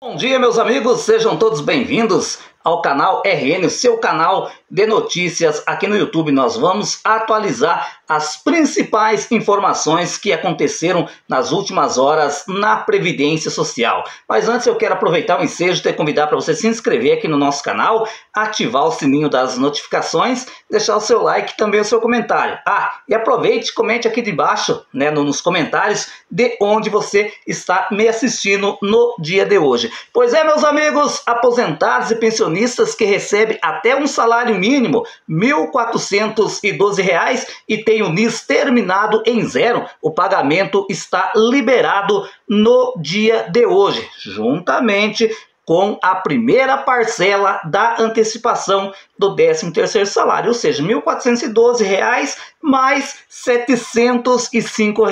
Bom dia, meus amigos, sejam todos bem-vindos ao canal RN, o seu canal de notícias aqui no YouTube. Nós vamos atualizar as principais informações que aconteceram nas últimas horas na Previdência Social. Mas antes eu quero aproveitar o ensejo e convidar para você se inscrever aqui no nosso canal, ativar o sininho das notificações, deixar o seu like e também o seu comentário. E aproveite, comente aqui debaixo, nos comentários, de onde você está me assistindo no dia de hoje. Pois é, meus amigos, aposentados e pensionistas que recebem até um salário mínimo, R$ 1.412, e tem o NIS terminado em zero, o pagamento está liberado no dia de hoje, juntamente com a primeira parcela da antecipação do 13º salário, ou seja, R$ 1.412 mais R$ 705.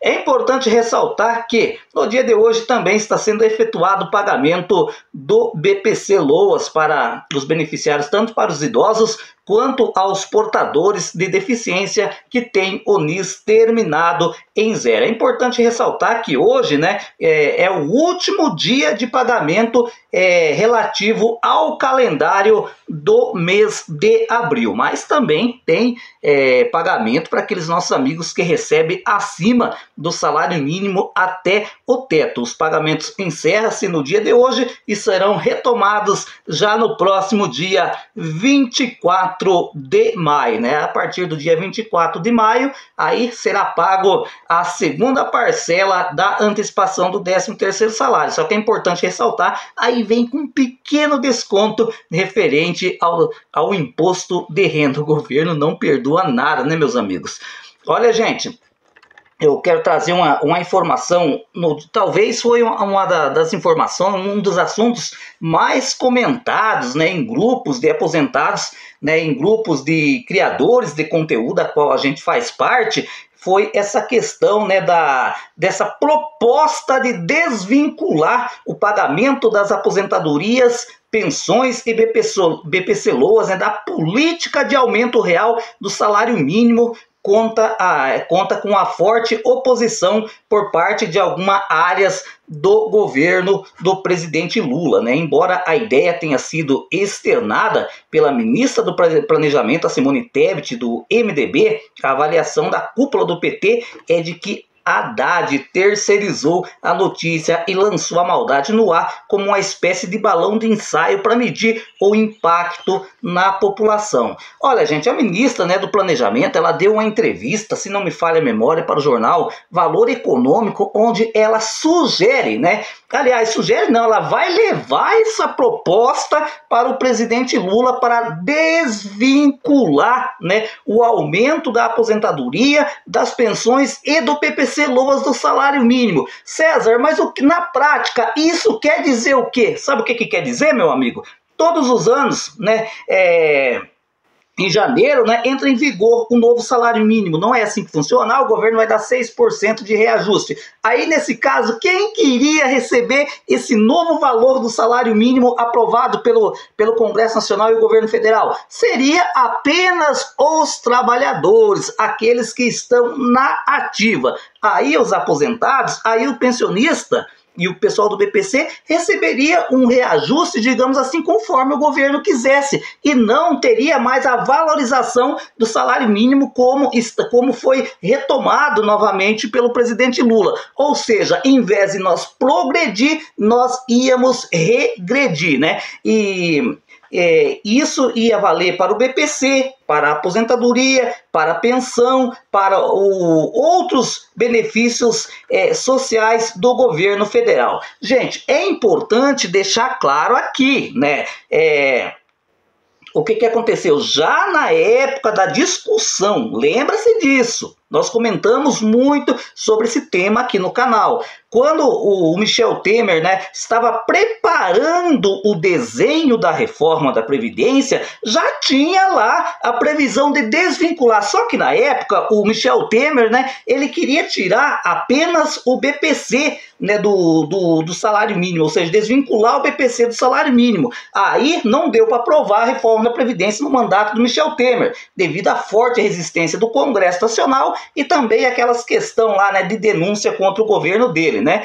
É importante ressaltar que no dia de hoje também está sendo efetuado o pagamento do BPC-Loas para os beneficiários, tanto para os idosos quanto aos portadores de deficiência que têm o NIS terminado em zero. É importante ressaltar que hoje é o último dia de pagamento relativo ao calendário do mês de abril, mas também tem pagamento para aqueles nossos amigos que recebem acima do salário mínimo até o teto. Os pagamentos encerram-se no dia de hoje e serão retomados já no próximo dia 24 de maio, A partir do dia 24 de maio, aí será pago a segunda parcela da antecipação do 13º salário. Só que é importante ressaltar, aí vem com um pequeno desconto referente ao imposto de renda. O governo não perdoa nada, meus amigos? Olha, gente, eu quero trazer uma informação, talvez foi uma das informações, um dos assuntos mais comentados em grupos de aposentados, em grupos de criadores de conteúdo, a qual a gente faz parte, foi essa questão dessa proposta de desvincular o pagamento das aposentadorias, pensões e BPC-Loas da política de aumento real do salário mínimo. Conta com a forte oposição por parte de algumas áreas do governo do presidente Lula, Embora a ideia tenha sido externada pela ministra do Planejamento, a Simone Tebet, do MDB, a avaliação da cúpula do PT é de que Haddad terceirizou a notícia e lançou a maldade no ar como uma espécie de balão de ensaio para medir o impacto na população. Olha, gente, a ministra do Planejamento, ela deu uma entrevista, se não me falha a memória, para o jornal Valor Econômico, onde ela sugere, ela vai levar essa proposta para o presidente Lula para desvincular o aumento da aposentadoria, das pensões e do PPC-Loas do salário mínimo. César, mas na prática isso quer dizer o quê? Sabe o que quer dizer, meu amigo? Todos os anos, em janeiro, entra em vigor o novo salário mínimo. Não é assim que funciona. O governo vai dar 6% de reajuste. Aí, nesse caso, quem queria receber esse novo valor do salário mínimo aprovado pelo Congresso Nacional e o governo federal? Seria apenas os trabalhadores, aqueles que estão na ativa. Aí os aposentados, aí o pensionista e o pessoal do BPC receberia um reajuste, digamos assim, conforme o governo quisesse, e não teria mais a valorização do salário mínimo como foi retomado novamente pelo presidente Lula. Ou seja, em vez de nós progredir, nós íamos regredir, isso ia valer para o BPC, para a aposentadoria, para a pensão, para outros benefícios sociais do governo federal. Gente, é importante deixar claro aqui, o que aconteceu já na época da discussão, lembra-se disso. Nós comentamos muito sobre esse tema aqui no canal. Quando o Michel Temer estava preparando o desenho da reforma da Previdência, já tinha lá a previsão de desvincular. Só que na época o Michel Temer ele queria tirar apenas o BPC do salário mínimo, ou seja, desvincular o BPC do salário mínimo. Aí não deu para aprovar a reforma da Previdência no mandato do Michel Temer, devido à forte resistência do Congresso Nacional e também aquelas questões lá, né, de denúncia contra o governo dele, né?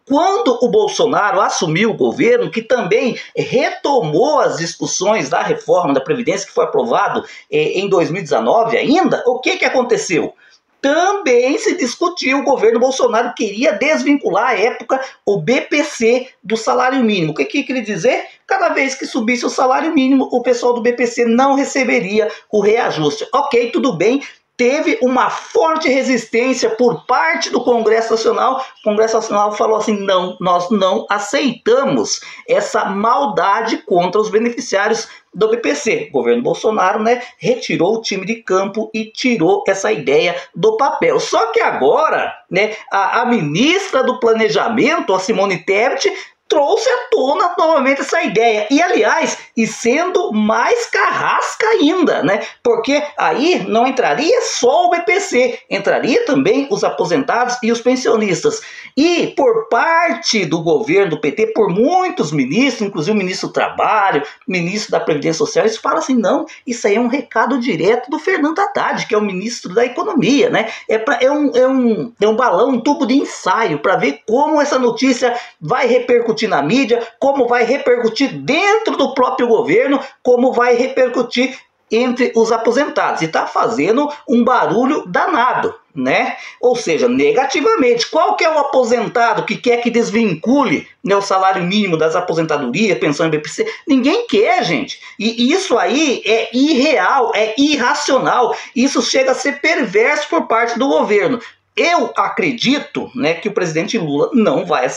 Quando o Bolsonaro assumiu o governo, que também retomou as discussões da reforma da Previdência, que foi aprovado em 2019 ainda, o que aconteceu? Também se discutiu, o governo Bolsonaro queria desvincular à época o BPC do salário mínimo. O que queria dizer? Cada vez que subisse o salário mínimo, o pessoal do BPC não receberia o reajuste. Ok, tudo bem. Teve uma forte resistência por parte do Congresso Nacional. O Congresso Nacional falou assim, não, nós não aceitamos essa maldade contra os beneficiários do BPC. O governo Bolsonaro, né, retirou o time de campo e tirou essa ideia do papel. Só que agora, né, a ministra do Planejamento, a Simone Tebet, trouxe à tona novamente essa ideia. E, aliás, e sendo mais carrasca ainda, né? Porque aí não entraria só o BPC, entraria também os aposentados e os pensionistas. E por parte do governo do PT, por muitos ministros, inclusive o ministro do Trabalho, ministro da Previdência Social, eles falam assim, não, isso aí é um recado direto do Fernando Haddad, que é o ministro da Economia, né? É um balão, um tubo de ensaio para ver como essa notícia vai repercutir na mídia, como vai repercutir dentro do próprio governo, como vai repercutir entre os aposentados. E está fazendo um barulho danado, né? Ou seja, negativamente. Qual que é o aposentado que quer que desvincule, né, o salário mínimo das aposentadorias, pensão em BPC? Ninguém quer, gente. E isso aí é irreal, é irracional. Isso chega a ser perverso por parte do governo. Eu acredito, né, que o presidente Lula não vai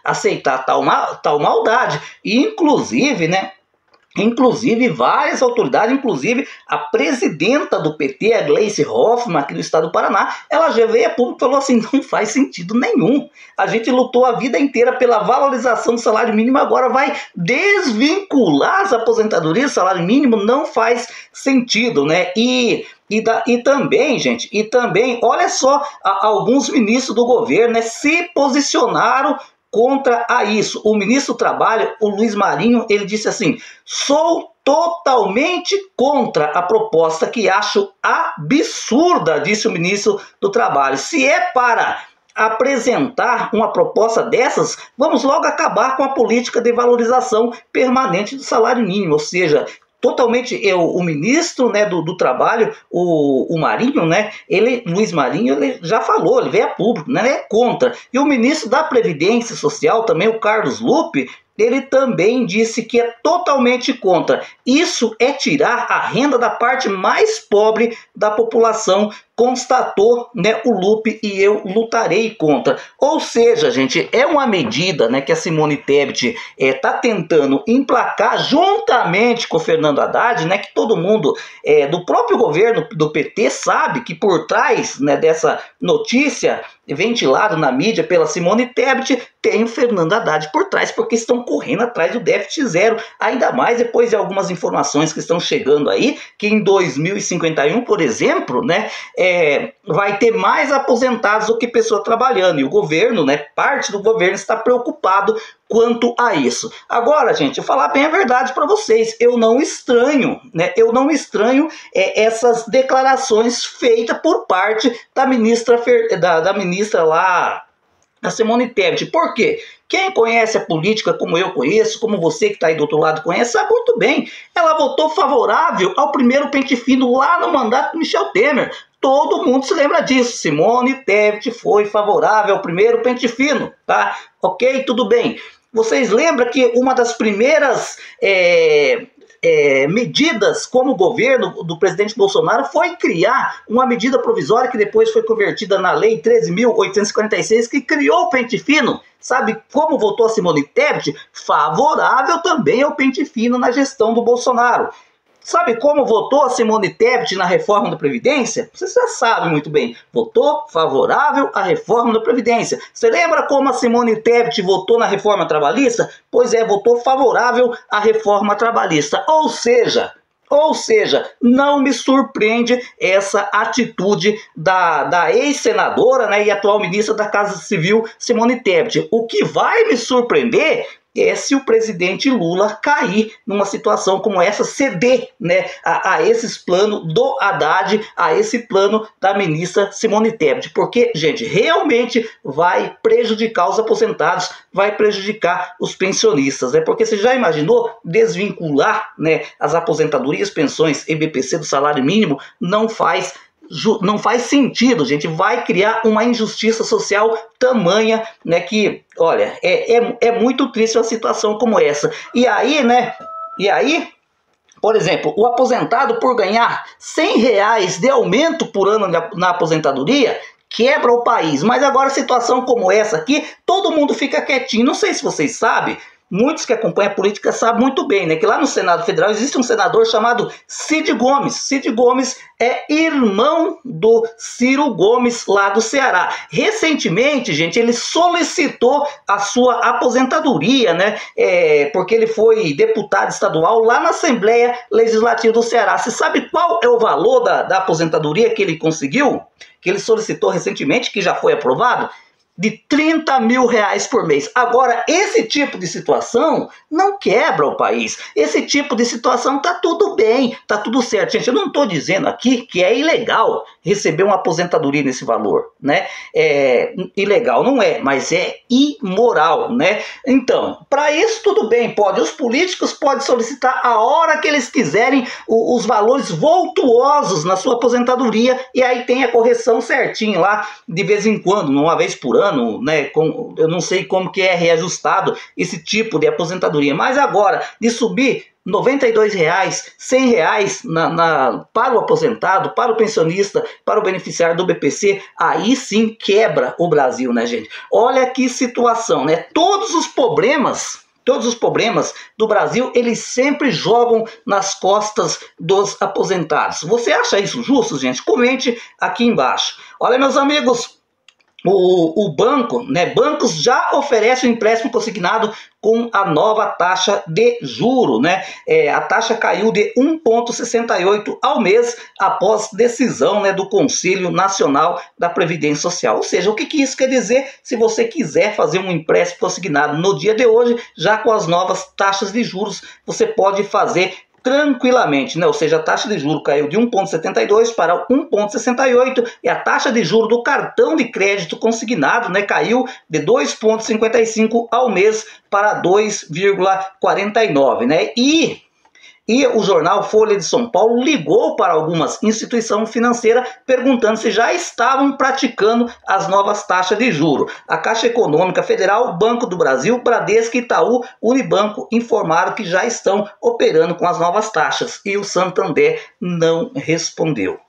aceitar tal maldade. E, inclusive, várias autoridades, inclusive a presidenta do PT, a Gleice Hoffmann, aqui do estado do Paraná, ela já veio a público e falou assim, não faz sentido nenhum. A gente lutou a vida inteira pela valorização do salário mínimo, agora vai desvincular as aposentadorias do salário mínimo, não faz sentido, né? E também, gente, olha só, alguns ministros do governo, né, se posicionaram contra isso. O ministro do Trabalho, o Luiz Marinho, ele disse assim, sou totalmente contra a proposta que acho absurda, disse o ministro do Trabalho. Se é para apresentar uma proposta dessas, vamos logo acabar com a política de valorização permanente do salário mínimo, ou seja, totalmente o ministro, né, do Trabalho, o Marinho, né, Luiz Marinho, ele já falou, ele veio a público, né, ele é contra. E o ministro da Previdência Social, também o Carlos Lupe, ele também disse que é totalmente contra. Isso é tirar a renda da parte mais pobre da população, constatou, né, o Lupe, e eu lutarei contra. Ou seja, gente, é uma medida, né, que a Simone Tebet está tentando emplacar juntamente com o Fernando Haddad, né, que todo mundo do próprio governo do PT sabe que por trás, né, dessa notícia ventilada na mídia pela Simone Tebet, tem o Fernando Haddad por trás, porque estão correndo atrás do déficit zero, ainda mais depois de algumas informações que estão chegando aí, que em 2051, por exemplo, né, vai ter mais aposentados do que pessoas trabalhando, e o governo, né, parte do governo está preocupado quanto a isso. Agora, gente, eu falar bem a verdade para vocês, eu não estranho, né, essas declarações feitas por parte da ministra lá, a Simone Tebet. Por quê? Quem conhece a política como eu conheço, como você que está aí do outro lado conhece, sabe muito bem. Ela votou favorável ao primeiro pente fino lá no mandato do Michel Temer. Todo mundo se lembra disso. Simone Tebet foi favorável ao primeiro pente fino, tá? Ok? Tudo bem. Vocês lembram que uma das primeiras medidas como governo do presidente Bolsonaro foi criar uma medida provisória que depois foi convertida na lei 13.846, que criou o pente fino. Sabe como votou a Simone Tebet? Favorável também ao pente fino na gestão do Bolsonaro. Sabe como votou a Simone Tebet na reforma da Previdência? Você já sabe muito bem. Votou favorável à reforma da Previdência. Você lembra como a Simone Tebet votou na reforma trabalhista? Pois é, votou favorável à reforma trabalhista. Ou seja, não me surpreende essa atitude da ex-senadora, né, e atual ministra da Casa Civil, Simone Tebet. O que vai me surpreender é se o presidente Lula cair numa situação como essa, ceder, né, a esses planos do Haddad, a esse plano da ministra Simone Tebet, porque, gente, realmente vai prejudicar os aposentados, vai prejudicar os pensionistas, né? Porque você já imaginou desvincular, né, as aposentadorias, pensões e BPC do salário mínimo? Não faz sentido, gente. Vai criar uma injustiça social tamanha, né, que, olha, é muito triste uma situação como essa. E aí, por exemplo, o aposentado, por ganhar R$100 de aumento por ano na aposentadoria, quebra o país. Mas agora, situação como essa aqui, todo mundo fica quietinho. Não sei se vocês sabem, muitos que acompanham a política sabem muito bem, né, que lá no Senado Federal existe um senador chamado Cid Gomes. Cid Gomes é irmão do Ciro Gomes, lá do Ceará. Recentemente, gente, ele solicitou a sua aposentadoria, né, porque ele foi deputado estadual lá na Assembleia Legislativa do Ceará. Você sabe qual é o valor da aposentadoria que ele conseguiu? Que ele solicitou recentemente, que já foi aprovado? De R$30 mil por mês. Agora, esse tipo de situação não quebra o país. Esse tipo de situação tá tudo bem, tá tudo certo. Gente, eu não estou dizendo aqui que é ilegal receber uma aposentadoria nesse valor, né? Ilegal não é, mas é imoral, né? Então, para isso tudo bem, pode. Os políticos podem solicitar a hora que eles quiserem os valores voltuosos na sua aposentadoria, e aí tem a correção certinho lá, de vez em quando, uma vez por ano, né? Eu não sei como que é reajustado esse tipo de aposentadoria, mas agora, de subir R$92, R$100 para o aposentado, para o pensionista, para o beneficiário do BPC, aí sim quebra o Brasil, né, gente? Olha que situação, né? Todos os problemas do Brasil, eles sempre jogam nas costas dos aposentados. Você acha isso justo, gente? Comente aqui embaixo. Olha, meus amigos, o banco, né, bancos já oferecem um empréstimo consignado com a nova taxa de juro, né? A taxa caiu de 1,68 ao mês após decisão, né, do Conselho Nacional da Previdência Social. Ou seja, o que isso quer dizer? Se você quiser fazer um empréstimo consignado no dia de hoje, já com as novas taxas de juros, você pode fazer tranquilamente, né? Ou seja, a taxa de juros caiu de 1,72 para 1,68 e a taxa de juros do cartão de crédito consignado, né, caiu de 2,55 ao mês para 2,49, né? E o jornal Folha de São Paulo ligou para algumas instituições financeiras perguntando se já estavam praticando as novas taxas de juros. A Caixa Econômica Federal, Banco do Brasil, Bradesco, Itaú, Unibanco informaram que já estão operando com as novas taxas e o Santander não respondeu.